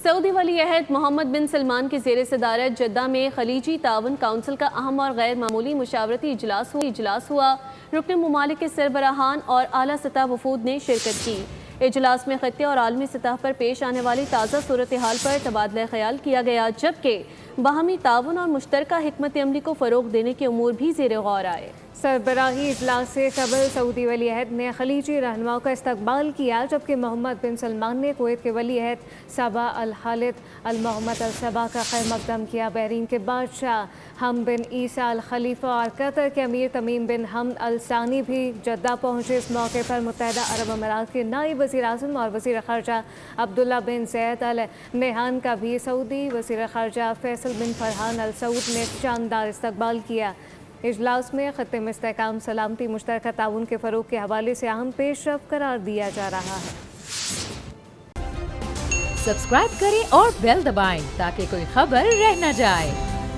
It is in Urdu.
سعودی ولی عہد محمد بن سلمان کی زیر صدارت جدہ میں خلیجی تعاون کونسل کا اہم اور غیر معمولی مشاورتی اجلاس ہوا۔ رکن ممالک کے سربراہان اور اعلیٰ سطح وفود نے شرکت کی۔ اجلاس میں خطے اور عالمی سطح پر پیش آنے والی تازہ صورتحال پر تبادلہ خیال کیا گیا، جبکہ باہمی تعاون اور مشترکہ حکمت عملی کو فروغ دینے کے امور بھی زیر غور آئے۔ سربراہی اجلاس سے قبل سعودی ولی عہد نے خلیجی رہنماؤں کا استقبال کیا، جبکہ محمد بن سلمان نے کویت کے ولی عہد صبا الخالد المحمد الصبا کا خیر مقدم کیا۔ بحرین کے بادشاہ حمد بن عیسیٰ الخلیفہ اور قطر کے امیر تمیم بن حمد الثانی بھی جدہ پہنچے۔ اس موقع پر متحدہ عرب امارات کے نائب وزیر اعظم اور وزیر خارجہ عبداللہ بن زید ال نہیان کا بھی سعودی وزیر خارجہ فیصل بن فرحان ال سعود نے شاندار استقبال کیا۔ اجلاس میں خطے میں استحکام، سلامتی، مشترکہ تعاون کے فروغ کے حوالے سے اہم پیش رفت قرار دیا جا رہا ہے۔ سبسکرائب کریں اور بیل دبائیں تاکہ کوئی خبر رہ نہ جائے۔